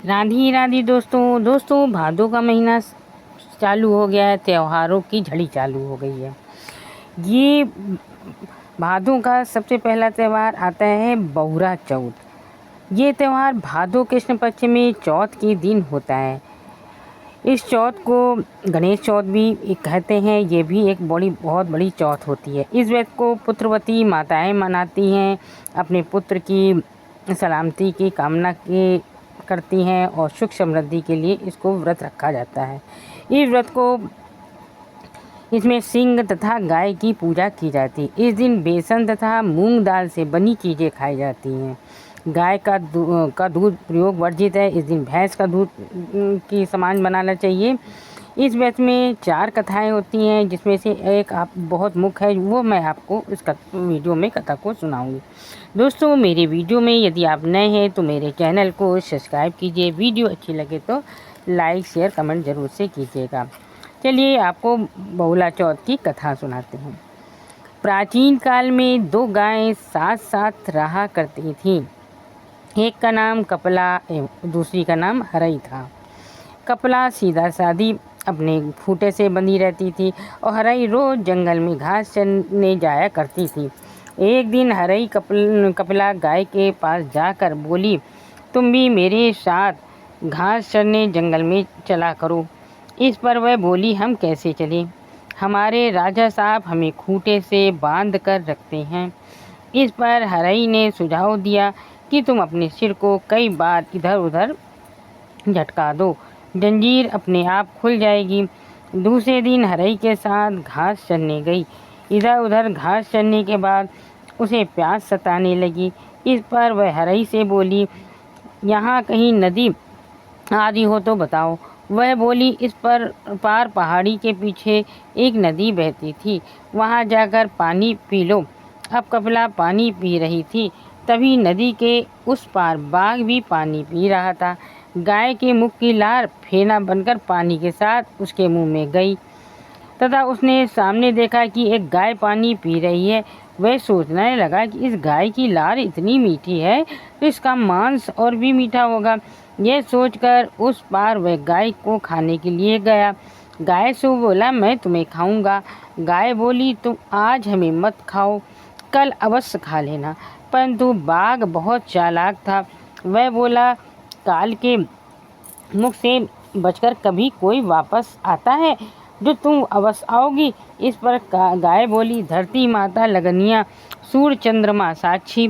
राधी राधी दोस्तों भादों का महीना चालू हो गया है। त्योहारों की झड़ी चालू हो गई है। ये भादों का सबसे पहला त्यौहार आता है बहुरा चौथ। ये त्यौहार भादों कृष्ण पक्ष में चौथ के दिन होता है। इस चौथ को गणेश चौथ भी कहते हैं। ये भी एक बहुत बड़ी चौथ होती है। इस व्रत को पुत्रवती माताएं मनाती हैं, अपने पुत्र की सलामती की कामना के करती हैं और सुख समृद्धि के लिए इसको व्रत रखा जाता है। इस व्रत को इसमें सिंह तथा गाय की पूजा की जाती है। इस दिन बेसन तथा मूंग दाल से बनी चीज़ें खाई जाती हैं। गाय का दूध प्रयोग वर्जित है। इस दिन भैंस का दूध की समान बनाना चाहिए। इस व्रत में 4 कथाएं होती हैं, जिसमें से एक आप बहुत मुख्य है, वो मैं आपको इस वीडियो में कथा को सुनाऊंगी। दोस्तों, मेरे वीडियो में यदि आप नए हैं तो मेरे चैनल को सब्सक्राइब कीजिए। वीडियो अच्छी लगे तो लाइक शेयर कमेंट ज़रूर से कीजिएगा। चलिए आपको बहुला चौथ की कथा सुनाते हैं। प्राचीन काल में 2 गायें साथ साथ रहा करती थीं। एक का नाम कपला एवं दूसरी का नाम हरई था। कपला सीधा सादी अपने खूंटे से बंधी रहती थी और हरई रोज जंगल में घास चरने जाया करती थी। एक दिन हरई कपला गाय के पास जाकर बोली, तुम भी मेरे साथ घास चरने जंगल में चला करो। इस पर वह बोली, हम कैसे चलें? हमारे राजा साहब हमें खूंटे से बांध कर रखते हैं। इस पर हरई ने सुझाव दिया कि तुम अपने सिर को कई बार इधर उधर झटका दो, जंजीर अपने आप खुल जाएगी। दूसरे दिन हरई के साथ घास चरने गई। इधर उधर घास चरने के बाद उसे प्यास सताने लगी। इस पर वह हरई से बोली, यहाँ कहीं नदी आदि हो तो बताओ। वह बोली, इस पर पार पहाड़ी के पीछे एक नदी बहती थी, वहाँ जाकर पानी पी लो। अब कपला पानी पी रही थी, तभी नदी के उस पार बाघ भी पानी पी रहा था। गाय के मुख की लार फेना बनकर पानी के साथ उसके मुंह में गई तथा उसने सामने देखा कि एक गाय पानी पी रही है। वह सोचने लगा कि इस गाय की लार इतनी मीठी है तो इसका मांस और भी मीठा होगा। यह सोचकर उस पार वह गाय को खाने के लिए गया। गाय से बोला, मैं तुम्हें खाऊंगा। गाय बोली, तुम आज हमें मत खाओ, कल अवश्य खा लेना। परंतु बाघ बहुत चालाक था। वह बोला, काल के मुख से बचकर कभी कोई वापस आता है जो तुम अवश्य आओगी। इस पर गाय बोली, धरती माता लगनिया, सूर्य चंद्रमा साक्षी,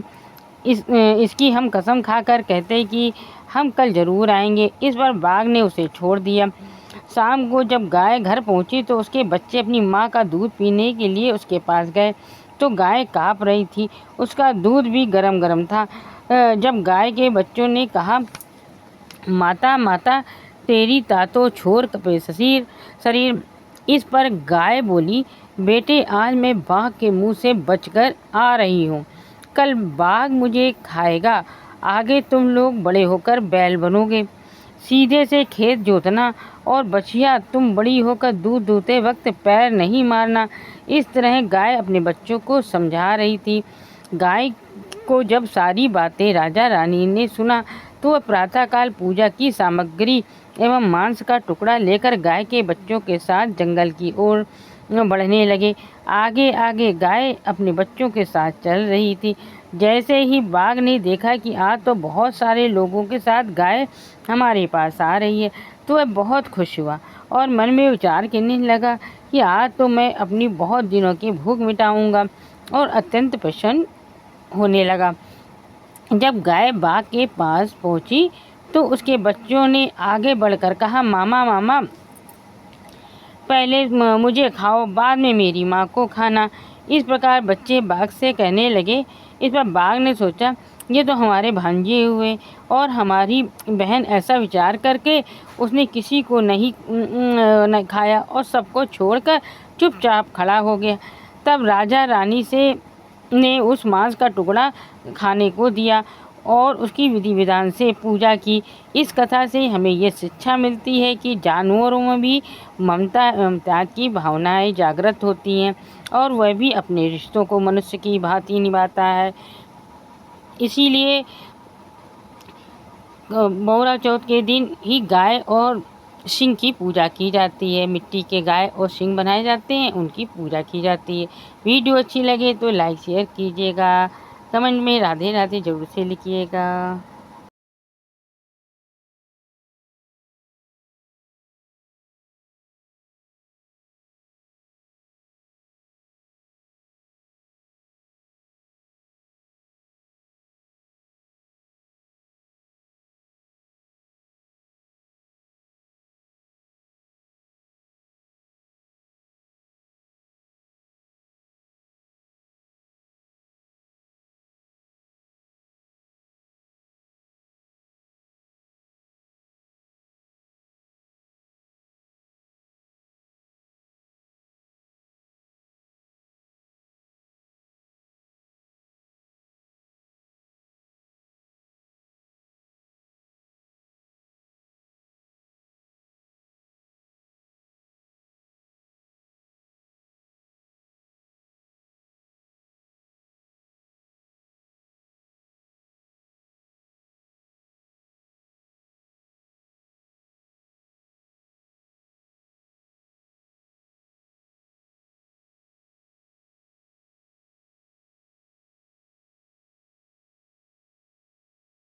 इसकी हम कसम खाकर कहते कि हम कल जरूर आएंगे। इस पर बाघ ने उसे छोड़ दिया। शाम को जब गाय घर पहुंची तो उसके बच्चे अपनी माँ का दूध पीने के लिए उसके पास गए तो गाय काँप रही थी। उसका दूध भी गरम गरम था। जब गाय के बच्चों ने कहा, माता माता तेरी तातो छोर कपे शरीर। इस पर गाय बोली, बेटे आज मैं बाघ के मुंह से बचकर आ रही हूँ, कल बाघ मुझे खाएगा। आगे तुम लोग बड़े होकर बैल बनोगे, सीधे से खेत जोतना, और बछिया तुम बड़ी होकर दूध दूहते वक्त पैर नहीं मारना। इस तरह गाय अपने बच्चों को समझा रही थी। गाय को जब सारी बातें राजा रानी ने सुना तो वह प्रातःकाल पूजा की सामग्री एवं मांस का टुकड़ा लेकर गाय के बच्चों के साथ जंगल की ओर बढ़ने लगे। आगे आगे गाय अपने बच्चों के साथ चल रही थी। जैसे ही बाघ ने देखा कि आज तो बहुत सारे लोगों के साथ गाय हमारे पास आ रही है, तो वह बहुत खुश हुआ और मन में विचार करने लगा कि आज तो मैं अपनी बहुत दिनों की भूख मिटाऊंगा, और अत्यंत प्रसन्न होने लगा। जब गाय बाघ के पास पहुंची तो उसके बच्चों ने आगे बढ़कर कहा, मामा मामा, पहले मुझे खाओ, बाद में मेरी माँ को खाना। इस प्रकार बच्चे बाघ से कहने लगे। इस पर बाघ ने सोचा, ये तो हमारे भांजे हुए और हमारी बहन। ऐसा विचार करके उसने किसी को नहीं खाया और सबको छोड़कर चुपचाप खड़ा हो गया। तब राजा रानी ने उस मांस का टुकड़ा खाने को दिया और उसकी विधि विधान से पूजा की। इस कथा से हमें ये शिक्षा मिलती है कि जानवरों में भी ममता एवं त्याग की भावनाएं जागृत होती हैं और वह भी अपने रिश्तों को मनुष्य की भांति निभाता है। इसीलिए मोहरा चौथ के दिन ही गाय और सिंह की पूजा की जाती है। मिट्टी के गाय और सिंह बनाए जाते हैं, उनकी पूजा की जाती है। वीडियो अच्छी लगे तो लाइक शेयर कीजिएगा, कमेंट में राधे राधे ज़रूर से लिखिएगा।